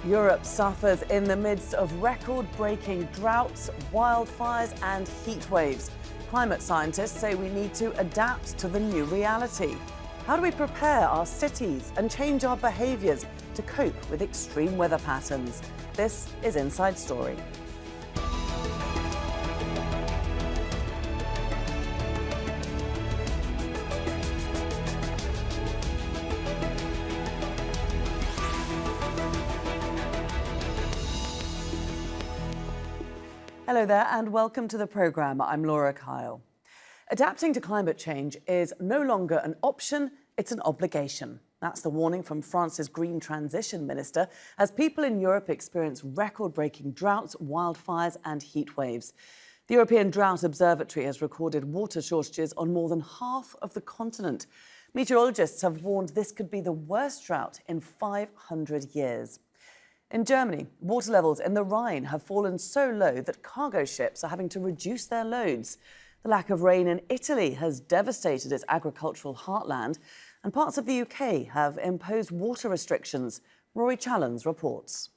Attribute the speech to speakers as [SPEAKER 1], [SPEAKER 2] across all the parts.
[SPEAKER 1] Europe suffers in the midst of record-breaking droughts, wildfires and heatwaves. Climate scientists say we need to adapt to the new reality. How do we prepare our cities and change our behaviours to cope with extreme weather patterns? This is Inside Story. Hello there and welcome to the programme. I'm Laura Kyle. Adapting to climate change is no longer an option, it's an obligation. That's the warning from France's Green Transition Minister as people in Europe experience record-breaking droughts, wildfires and heat waves. The European Drought Observatory has recorded water shortages on more than half of the continent. Meteorologists have warned this could be the worst drought in 500 years. In Germany, water levels in the Rhine have fallen so low that cargo ships are having to reduce their loads. The lack of rain in Italy has devastated its agricultural heartland, and parts of the UK have imposed water restrictions. Rory Challens reports.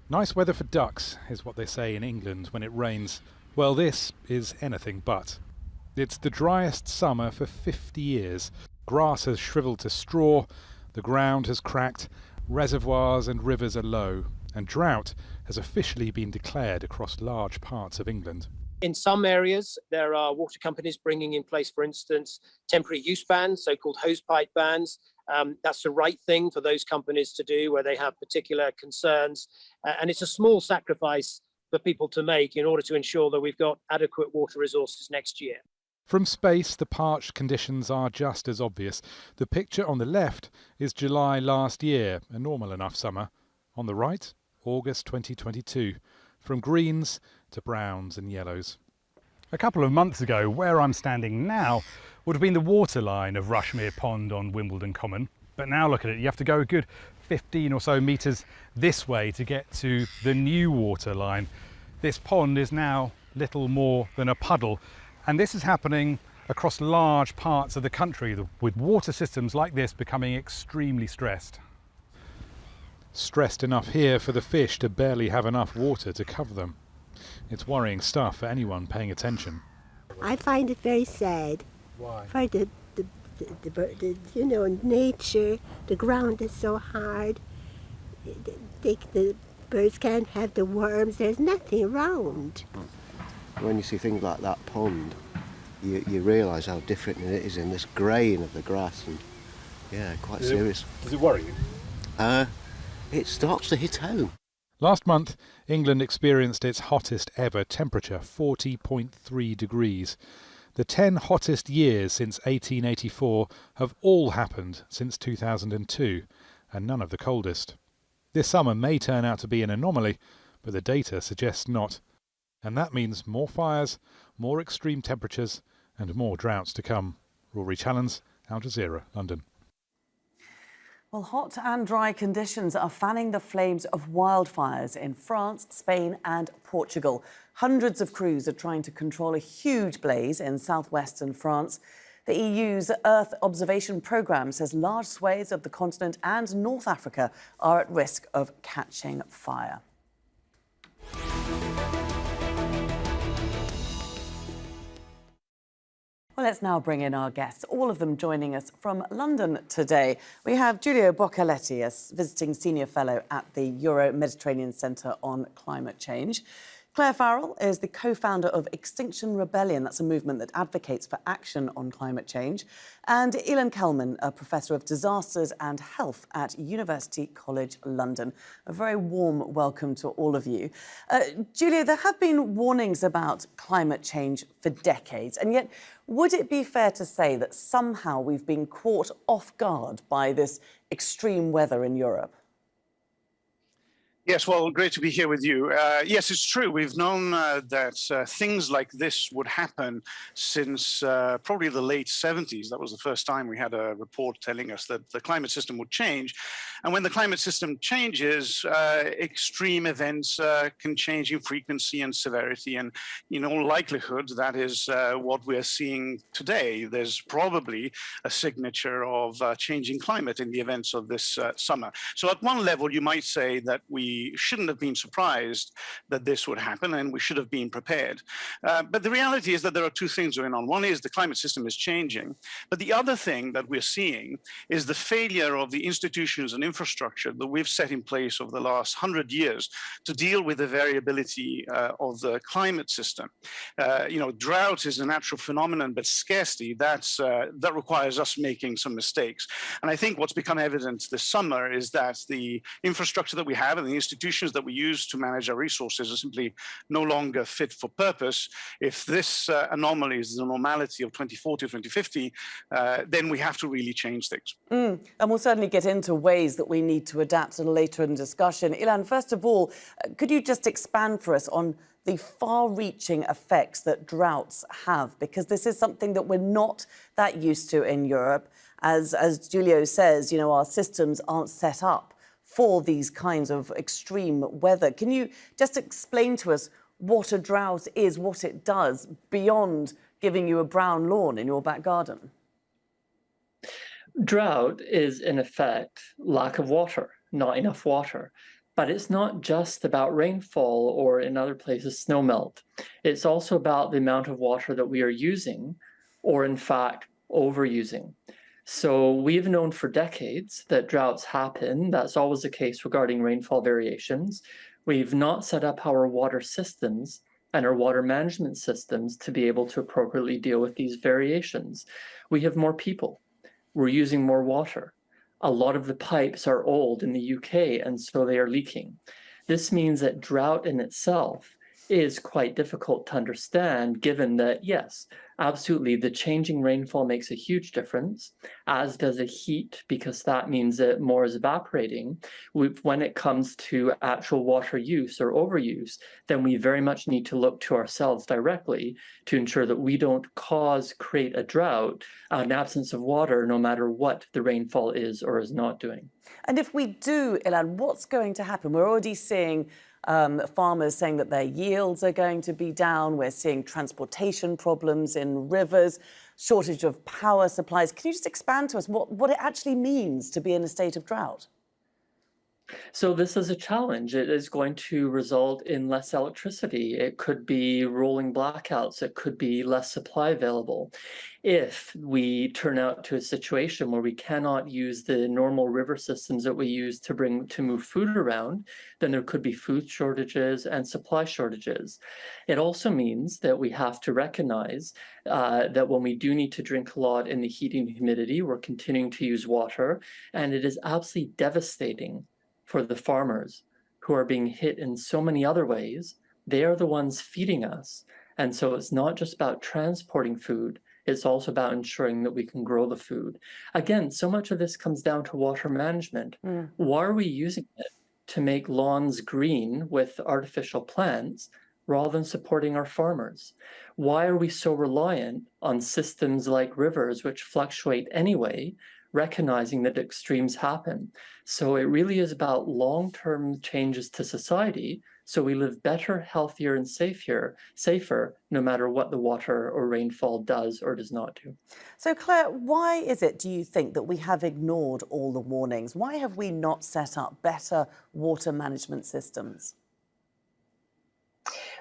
[SPEAKER 2] Nice weather for ducks is what they say in England when it rains. Well, this is anything but. It's the driest summer for 50 years. Grass has shriveled to straw, the ground has cracked, reservoirs and rivers are low, and drought has officially been declared across large parts of England.
[SPEAKER 3] In some areas, there are water companies bringing in place, for instance, temporary use bans, so-called hosepipe bans. That's the right thing for those companies to do where they have particular concerns. And it's a small sacrifice for people to make in order to ensure that we've got adequate water resources next year.
[SPEAKER 2] From space, the parched conditions are just as obvious. The picture on the left is July last year, a normal enough summer. On the right, August 2022, from greens to browns and yellows.
[SPEAKER 4] A couple of months ago, where I'm standing now would have been the waterline of Rushmere Pond on Wimbledon Common. But now look at it, you have to go a good 15 or so metres this way to get to the new waterline. This pond is now little more than a puddle. And this is happening across large parts of the country, with water systems like this becoming extremely stressed.
[SPEAKER 2] Stressed enough here for the fish to barely have enough water to cover them. It's worrying stuff for anyone paying attention.
[SPEAKER 5] I find it very sad.
[SPEAKER 2] Why?
[SPEAKER 5] For the you know, nature, the ground is so hard. The birds can't have the worms, there's nothing around.
[SPEAKER 6] When you see things like that pond, you realise how different it is in this greying of the grass, and yeah, quite serious.
[SPEAKER 4] Does it worry you?
[SPEAKER 6] It starts to hit home.
[SPEAKER 2] Last month, England experienced its hottest ever temperature, 40.3 degrees. The 10 hottest years since 1884 have all happened since 2002, and none of the coldest. This summer may turn out to be an anomaly, but the data suggests not. And that means more fires, more extreme temperatures and more droughts to come. Rory Challens, Al Jazeera, London.
[SPEAKER 1] Well, hot and dry conditions are fanning the flames of wildfires in France, Spain and Portugal. Hundreds of crews are trying to control a huge blaze in southwestern France. The EU's Earth Observation Programme says large swathes of the continent and North Africa are at risk of catching fire. Well, let's now bring in our guests, all of them joining us from London today. We have Giulio Boccaletti, a visiting senior fellow at the Euro-Mediterranean Centre on Climate Change. Clare Farrell is the co-founder of Extinction Rebellion. That's a movement that advocates for action on climate change. And Ilan Kelman, a professor of disasters and health at University College London. A very warm welcome to all of you. Giulio, there have been warnings about climate change for decades, and yet would it be fair to say that somehow we've been caught off guard by this extreme weather in Europe?
[SPEAKER 7] Yes, well, great to be here with you. Yes, it's true. We've known that things like this would happen since probably the late 70s. That was the first time we had a report telling us that the climate system would change. And when the climate system changes, extreme events can change in frequency and severity. And in all likelihood, that is what we're seeing today. There's probably a signature of changing climate in the events of this summer. So at one level, you might say that we shouldn't have been surprised that this would happen, and we should have been prepared. But the reality is that there are two things going on. One is the climate system is changing, but the other thing that we're seeing is the failure of the institutions and infrastructure that we've set in place over the last 100 years to deal with the variability of the climate system. Drought is a natural phenomenon, but scarcity, that requires us making some mistakes. And I think what's become evident this summer is that the infrastructure that we have and the institutions that we use to manage our resources are simply no longer fit for purpose. If this anomaly is the normality of 2040 or 2050, then we have to really change things.
[SPEAKER 1] And we'll certainly get into ways that we need to adapt a little later in discussion. Ilan, first of all, could you just expand for us on the far-reaching effects that droughts have? Because this is something that we're not that used to in Europe. As Giulio says, our systems aren't set up for these kinds of extreme weather. Can you just explain to us what a drought is, what it does, beyond giving you a brown lawn in your back garden?
[SPEAKER 8] Drought is, in effect, lack of water, not enough water. But it's not just about rainfall or, in other places, snowmelt. It's also about the amount of water that we are using, or in fact, overusing. So we've known for decades that droughts happen. That's always the case regarding rainfall variations. We've not set up our water systems and our water management systems to be able to appropriately deal with these variations. We have more people. We're using more water. A lot of the pipes are old in the UK, and so they are leaking. This means that drought in itself is quite difficult to understand, given that, yes, absolutely, the changing rainfall makes a huge difference, as does the heat, because that means that more is evaporating. When it comes to actual water use or overuse, then we very much need to look to ourselves directly to ensure that we don't create a drought, an absence of water, no matter what the rainfall is or is not doing.
[SPEAKER 1] And if we do, Ilan, what's going to happen? We're already seeing farmers saying that their yields are going to be down. We're seeing transportation problems in rivers, shortage of power supplies. Can you just expand to us what it actually means to be in a state of drought?
[SPEAKER 8] So this is a challenge. It is going to result in less electricity. It could be rolling blackouts. It could be less supply available. If we turn out to a situation where we cannot use the normal river systems that we use to move food around, then there could be food shortages and supply shortages. It also means that we have to recognize that when we do need to drink a lot in the heat and humidity, we're continuing to use water, and it is absolutely devastating for the farmers who are being hit in so many other ways. They are the ones feeding us. And so it's not just about transporting food, it's also about ensuring that we can grow the food. Again, so much of this comes down to water management. Why are we using it to make lawns green with artificial plants rather than supporting our farmers? Why are we so reliant on systems like rivers, which fluctuate anyway, recognizing that extremes happen? So it really is about long-term changes to society so we live better, healthier, and safer, no matter what the water or rainfall does or does not do.
[SPEAKER 1] So Claire, why is it, do you think, that we have ignored all the warnings? Why have we not set up better water management systems?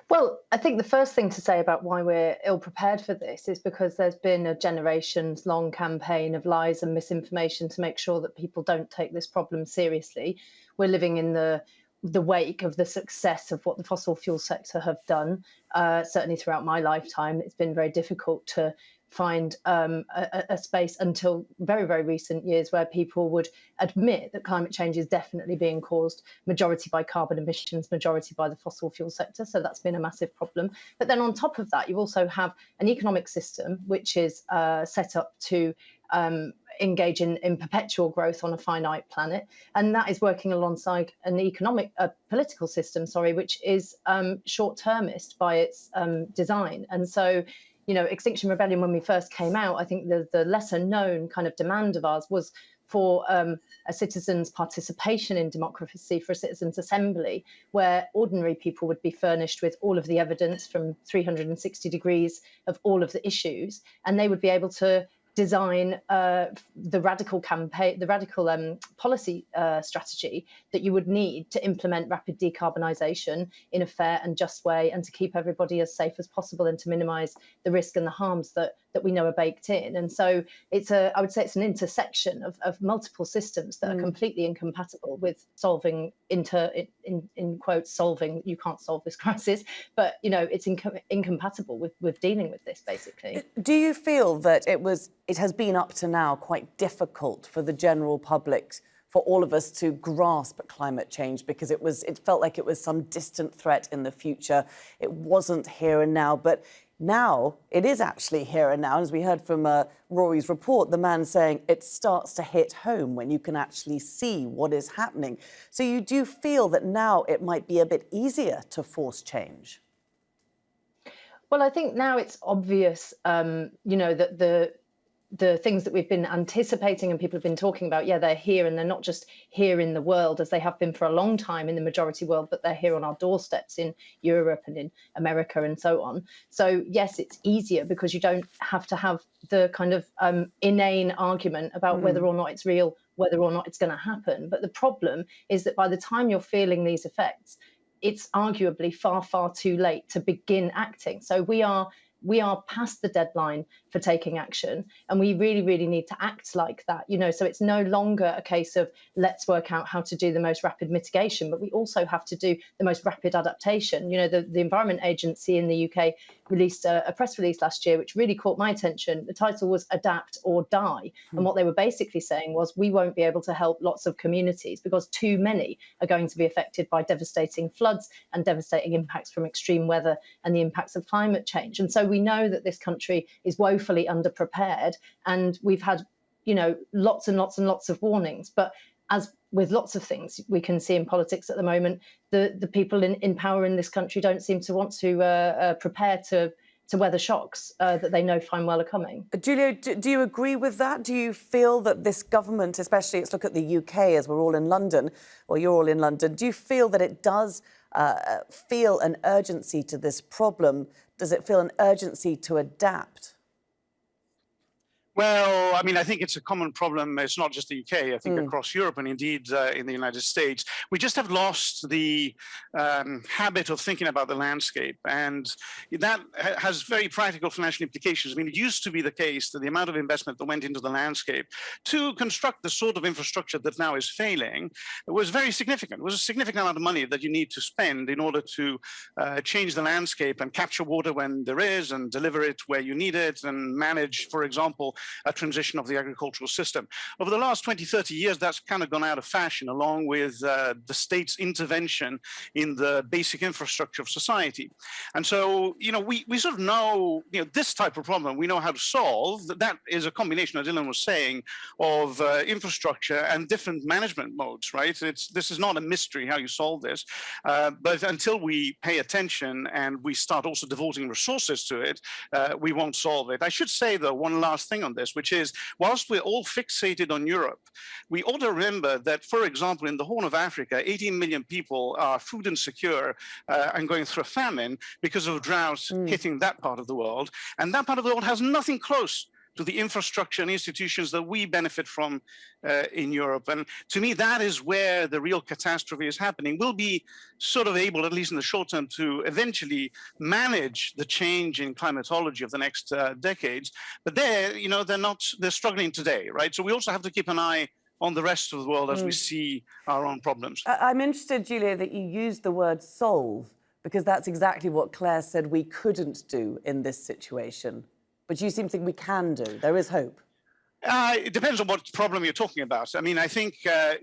[SPEAKER 9] Well, I think the first thing to say about why we're ill-prepared for this is because there's been a generations-long campaign of lies and misinformation to make sure that people don't take this problem seriously. We're living in the wake of the success of what the fossil fuel sector have done. Certainly throughout my lifetime, it's been very difficult to find a space until very, very recent years where people would admit that climate change is definitely being caused majority by carbon emissions, majority by the fossil fuel sector. So that's been a massive problem. But then on top of that, you also have an economic system which is set up to engage in perpetual growth on a finite planet, and that is working alongside an political system, which is short-termist by its design. And so, you know, Extinction Rebellion, when we first came out, I think the lesser-known kind of demand of ours was for a citizen's participation in democracy, for a citizens' assembly, where ordinary people would be furnished with all of the evidence from 360 degrees of all of the issues, and they would be able to design the radical campaign, the radical policy strategy that you would need to implement rapid decarbonisation in a fair and just way, and to keep everybody as safe as possible, and to minimise the risk and the harms that we know are baked in. And so it's I would say it's an intersection of multiple systems that are completely incompatible with solving in quotes solving. You can't solve this crisis, but you know it's incompatible with dealing with this, basically.
[SPEAKER 1] Do you feel that it has been up to now quite difficult for the general public, for all of us to grasp climate change, because it felt like it was some distant threat in the future? It wasn't here and now, but now it is actually here and now. As we heard from Rory's report, the man saying it starts to hit home when you can actually see what is happening. So you do feel that now it might be a bit easier to force change?
[SPEAKER 9] Well, I think now it's obvious, you know, that the things that we've been anticipating and people have been talking about, yeah, they're here, and they're not just here in the world as they have been for a long time in the majority world, but they're here on our doorsteps in Europe and in America and so on. So yes, it's easier because you don't have to have the kind of inane argument about whether or not it's real, whether or not it's going to happen. But the problem is that by the time you're feeling these effects, it's arguably far, far too late to begin acting. So we are past the deadline for taking action, and we really, really need to act like that, you know. So it's no longer a case of let's work out how to do the most rapid mitigation, but we also have to do the most rapid adaptation. You know, the Environment Agency in the UK released a press release last year which really caught my attention. The title was Adapt or Die, and what they were basically saying was we won't be able to help lots of communities because too many are going to be affected by devastating floods and devastating impacts from extreme weather and the impacts of climate change. And so we know that this country is woefully underprepared, and we've had, you know, lots and lots and lots of warnings. But as with lots of things we can see in politics at the moment, the people in power in this country don't seem to want to prepare to weather shocks that they know fine well are coming.
[SPEAKER 1] Giulio, do you agree with that? Do you feel that this government, especially, let's look at the UK as we're all in London, or you're all in London, do you feel that it does feel an urgency to this problem? Does it feel an urgency to adapt?
[SPEAKER 7] Well, I mean, I think it's a common problem. It's not just the UK, I think across Europe and indeed in the United States. We just have lost the habit of thinking about the landscape. And that has very practical financial implications. I mean, it used to be the case that the amount of investment that went into the landscape to construct the sort of infrastructure that now is failing was very significant. It was a significant amount of money that you need to spend in order to change the landscape and capture water when there is, and deliver it where you need it, and manage, for example, a transition of the agricultural system. Over the last 20, 30 years, that's kind of gone out of fashion, along with the state's intervention in the basic infrastructure of society. And so, you know, we sort of know, you know, this type of problem we know how to solve. That is a combination, as Ilan was saying, of infrastructure and different management modes, right? This is not a mystery how you solve this. But until we pay attention and we start also devoting resources to it, we won't solve it. I should say, though, one last thing on this, which is, whilst we're all fixated on Europe, we ought to remember that, for example, in the Horn of Africa, 18 million people are food insecure and going through a famine because of droughts hitting that part of the world. And that part of the world has nothing close to the infrastructure and institutions that we benefit from in Europe. And to me, that is where the real catastrophe is happening. We'll be sort of able, at least in the short term, to eventually manage the change in climatology of the next decades. But they're struggling today, right? So we also have to keep an eye on the rest of the world as we see our own problems.
[SPEAKER 1] I'm interested, Giulio, that you used the word solve, because that's exactly what Clare said we couldn't do in this situation. But you seem to think we can do. There is hope.
[SPEAKER 7] It depends on what problem you're talking about. I mean, I think, I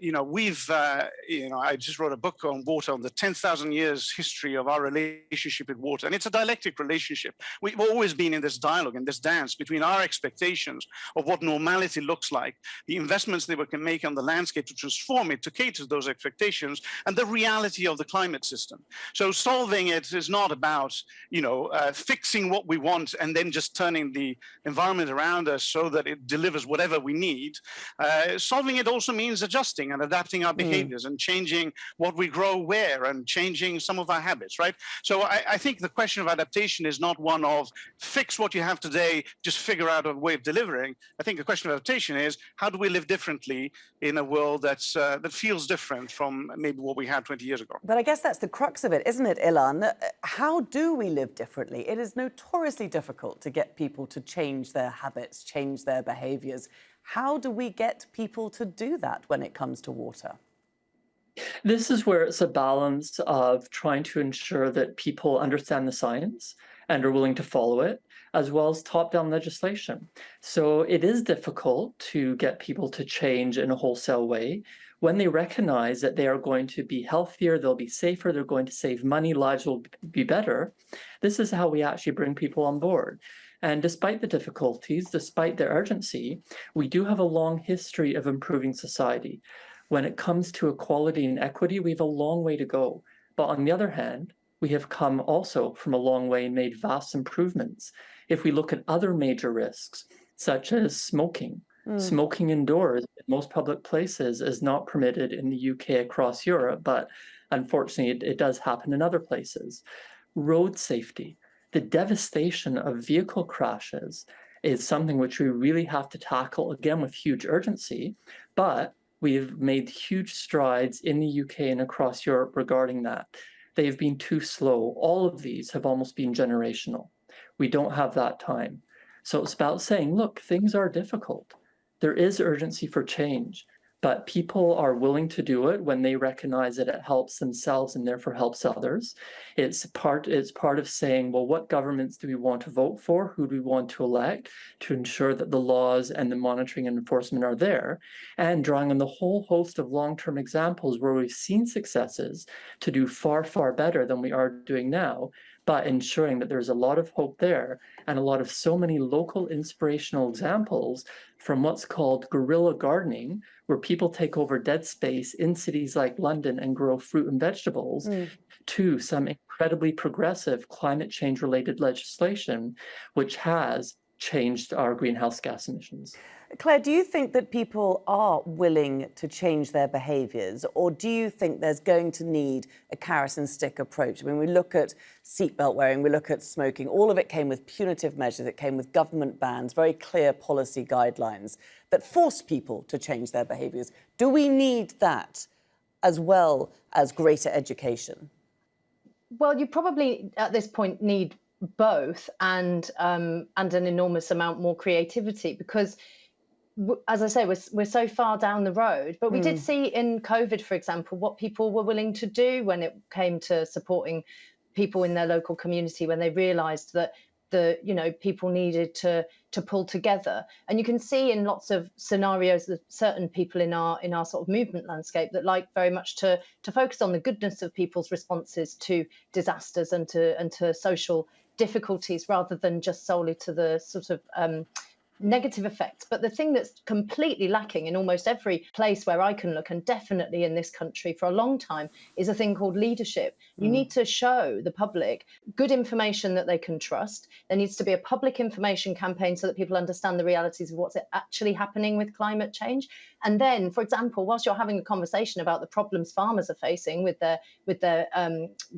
[SPEAKER 7] just wrote a book on water, on the 10,000 years history of our relationship with water. And it's a dialectic relationship. We've always been in this dialogue and this dance between our expectations of what normality looks like, the investments that we can make on the landscape to transform it, to cater to those expectations, and the reality of the climate system. So solving it is not about, fixing what we want and then just turning the environment around us so that it delivers whatever we need. Solving it also means adjusting and adapting our behaviors and changing what we grow where and changing some of our habits, right? So I think the question of adaptation is not one of fix what you have today, just figure out a way of delivering. I think the question of adaptation is how do we live differently in a world that feels different from maybe what we had 20 years ago?
[SPEAKER 1] But I guess that's the crux of it, isn't it, Ilan? How do we live differently? It is notoriously difficult to get people to change their habits, change their behaviours. How do we get people to do that when it comes to water?
[SPEAKER 8] This is where it's a balance of trying to ensure that people understand the science and are willing to follow it, as well as top-down legislation. So it is difficult to get people to change in a wholesale way. When they recognize that they are going to be healthier, they'll be safer, they're going to save money, lives will be better, this is how we actually bring people on board. And despite the difficulties, despite the urgency, we do have a long history of improving society. When it comes to equality and equity, we have a long way to go. But on the other hand, we have come also from a long way and made vast improvements. If we look at other major risks, such as smoking, smoking indoors in most public places is not permitted in the UK across Europe, but unfortunately it does happen in other places. Road safety. The devastation of vehicle crashes is something which we really have to tackle, again, with huge urgency, but we've made huge strides in the UK and across Europe regarding that. They've been too slow. All of these have almost been generational. We don't have that time. So it's about saying, look, things are difficult. There is urgency for change, but people are willing to do it when they recognize that it helps themselves and therefore helps others. It's part of saying, well, what governments do we want to vote for? Who do we want to elect to ensure that the laws and the monitoring and enforcement are there? And drawing on the whole host of long-term examples where we've seen successes to do far, far better than we are doing now, but ensuring that there's a lot of hope there and a lot of so many local inspirational examples from what's called guerrilla gardening, where people take over dead space in cities like London and grow fruit and vegetables, to some incredibly progressive climate change related legislation, which has changed our greenhouse gas emissions.
[SPEAKER 1] Claire, do you think that people are willing to change their behaviours, or do you think there's going to need a carrot and stick approach? I mean, we look at seatbelt wearing, we look at smoking, all of it came with punitive measures, it came with government bans, very clear policy guidelines that forced people to change their behaviours. Do we need that as well as greater education?
[SPEAKER 9] Well, you probably at this point need both and an enormous amount more creativity, because as I say, we're so far down the road, but we did see in COVID, for example, what people were willing to do when it came to supporting people in their local community, when they realized that people needed to pull together. And you can see in lots of scenarios that certain people in our sort of movement landscape that like very much to focus on the goodness of people's responses to disasters and to social difficulties, rather than just solely to the sort of negative effects. But the thing that's completely lacking in almost every place where I can look, and definitely in this country for a long time, is a thing called leadership. You need to show the public good information that they can trust. There needs to be a public information campaign so that people understand the realities of what's actually happening with climate change. And then, for example, whilst you're having a conversation about the problems farmers are facing with their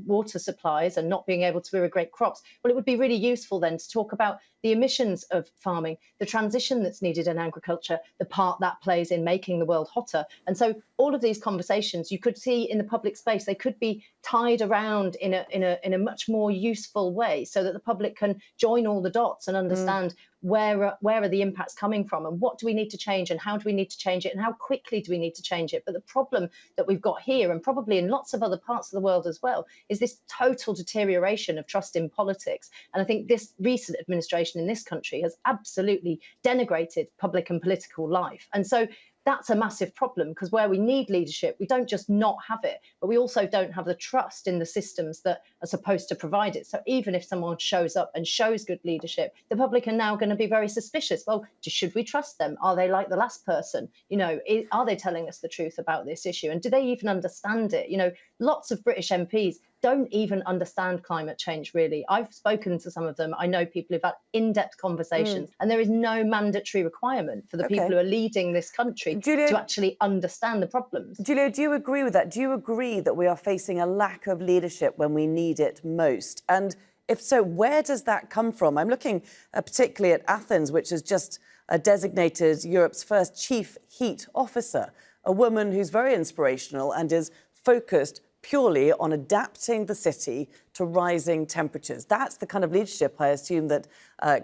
[SPEAKER 9] water supplies and not being able to irrigate crops, well, it would be really useful then to talk about the emissions of farming, the transition that's needed in agriculture, the part that plays in making the world hotter. And so all of these conversations you could see in the public space, they could be tied around in a much more useful way, so that the public can join all the dots and understand where are the impacts coming from, and what do we need to change, and how do we need to change it, and how quickly do we need to change it. But the problem that we've got here, and probably in lots of other parts of the world as well, is this total deterioration of trust in politics. And I think this recent administration in this country has absolutely denigrated public and political life. And so that's a massive problem, because where we need leadership, we don't just not have it, but we also don't have the trust in the systems that are supposed to provide it. So even if someone shows up and shows good leadership, the public are now going to be very suspicious. Well, should we trust them? Are they like the last person? Are they telling us the truth about this issue? And do they even understand it? Lots of British MPs don't even understand climate change, really. I've spoken to some of them. I know people who've had in-depth conversations, and there is no mandatory requirement for the people who are leading this country to actually understand the problems.
[SPEAKER 1] Giulio, do you agree with that? Do you agree that we are facing a lack of leadership when we need it most? And if so, where does that come from? I'm looking particularly at Athens, which has just designated Europe's first chief heat officer, a woman who's very inspirational and is focused purely on adapting the city to rising temperatures. That's the kind of leadership I assume that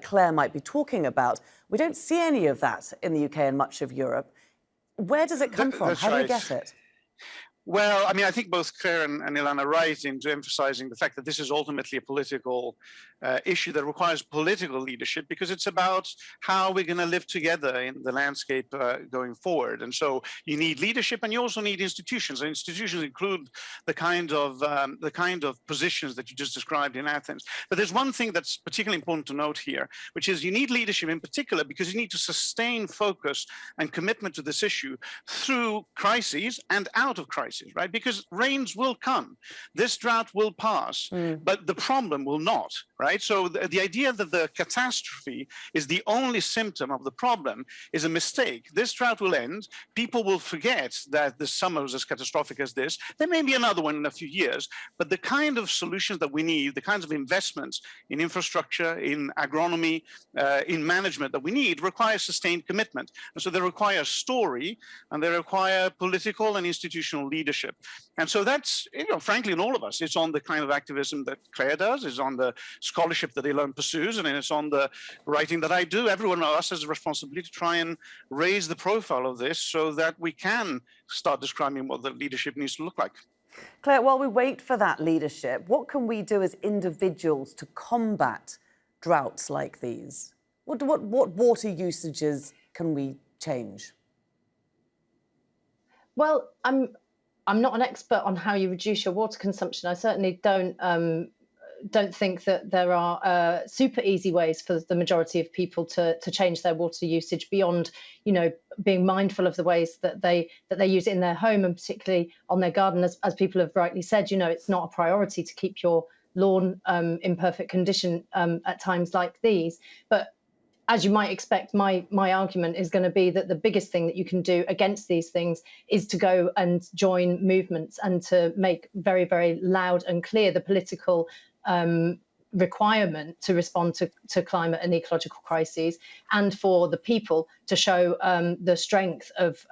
[SPEAKER 1] Clare might be talking about. We don't see any of that in the UK and much of Europe. Where does it come from? How do we get it?
[SPEAKER 7] Well, I mean, I think both Clare and Ilan are right into emphasizing the fact that this is ultimately a political issue that requires political leadership, because it's about how we're going to live together in the landscape going forward. And so you need leadership, and you also need institutions. And institutions include the kind of positions that you just described in Athens. But there's one thing that's particularly important to note here, which is you need leadership in particular because you need to sustain focus and commitment to this issue through crises and out of crises. Right? Because rains will come, this drought will pass, but the problem will not, right? So the idea that the catastrophe is the only symptom of the problem is a mistake. This drought will end, people will forget that the summer was as catastrophic as this. There may be another one in a few years, but the kind of solutions that we need, the kinds of investments in infrastructure, in agronomy, in management that we need require sustained commitment. And so they require story, and they require political and institutional leadership. And so that's, frankly, in all of us, it's on the kind of activism that Clare does, it's on the scholarship that Ilan pursues, and it's on the writing that I do. Everyone of us has a responsibility to try and raise the profile of this so that we can start describing what the leadership needs to look like.
[SPEAKER 1] Clare, while we wait for that leadership, what can we do as individuals to combat droughts like these? What water usages can we change?
[SPEAKER 9] Well, I'm not an expert on how you reduce your water consumption. I certainly don't think that there are super easy ways for the majority of people to change their water usage beyond, being mindful of the ways that they use it in their home, and particularly on their garden. As people have rightly said, it's not a priority to keep your lawn in perfect condition at times like these. But as you might expect, my argument is going to be that the biggest thing that you can do against these things is to go and join movements and to make very, very loud and clear the political requirement to respond to climate and ecological crises, and for the people to show the strength of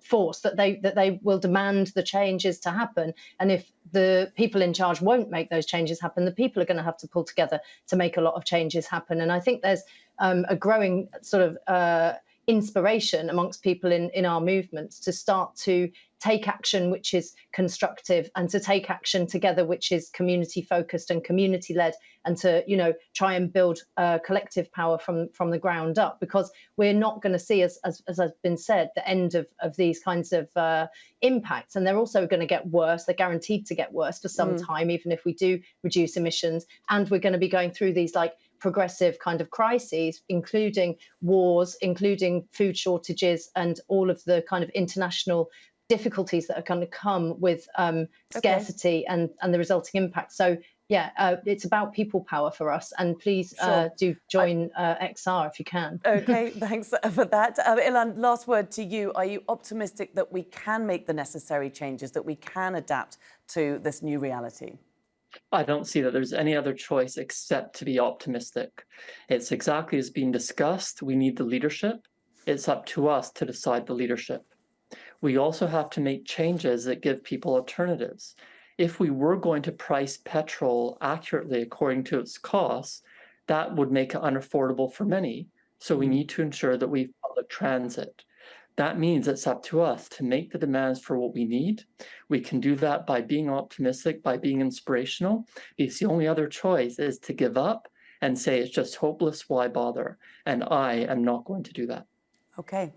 [SPEAKER 9] force that they will demand the changes to happen. And if the people in charge won't make those changes happen, the people are going to have to pull together to make a lot of changes happen. And I think there's a growing sort of inspiration amongst people in our movements to start to take action which is constructive, and to take action together which is community focused and community led, and to try and build collective power from the ground up, because we're not going to see, as has been said, the end of these kinds of impacts. And they're also going to get worse. They're guaranteed to get worse for some time, even if we do reduce emissions. And we're going to be going through these progressive kind of crises, including wars, including food shortages, and all of the kind of international difficulties that are going to come with scarcity and the resulting impact. So it's about people power for us, and please do join XR if you can.
[SPEAKER 1] Okay, thanks for that. Ilan, last word to you. Are you optimistic that we can make the necessary changes, that we can adapt to this new reality?
[SPEAKER 8] I don't see that there's any other choice except to be optimistic. It's exactly as being discussed. We need the leadership. It's up to us to decide the leadership. We also have to make changes that give people alternatives. If we were going to price petrol accurately according to its costs, that would make it unaffordable for many. So we need to ensure that we have public transit. That means it's up to us to make the demands for what we need. We can do that by being optimistic, by being inspirational, because the only other choice is to give up and say it's just hopeless, why bother? And I am not going to do that.
[SPEAKER 1] Okay.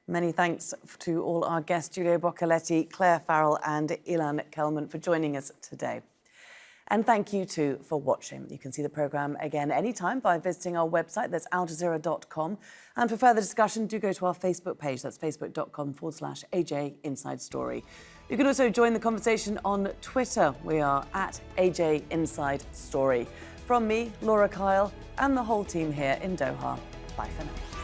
[SPEAKER 1] Many thanks to all our guests, Giulio Boccaletti, Clare, Farrell and Ilan Kelman, for joining us today. And thank you too for watching. You can see the programme again anytime by visiting our website, that's aljazeera.com. And for further discussion, do go to our Facebook page, that's facebook.com/AJ Inside Story. You can also join the conversation on Twitter. We are at AJ Inside Story. From me, Laura Kyle, and the whole team here in Doha. Bye for now.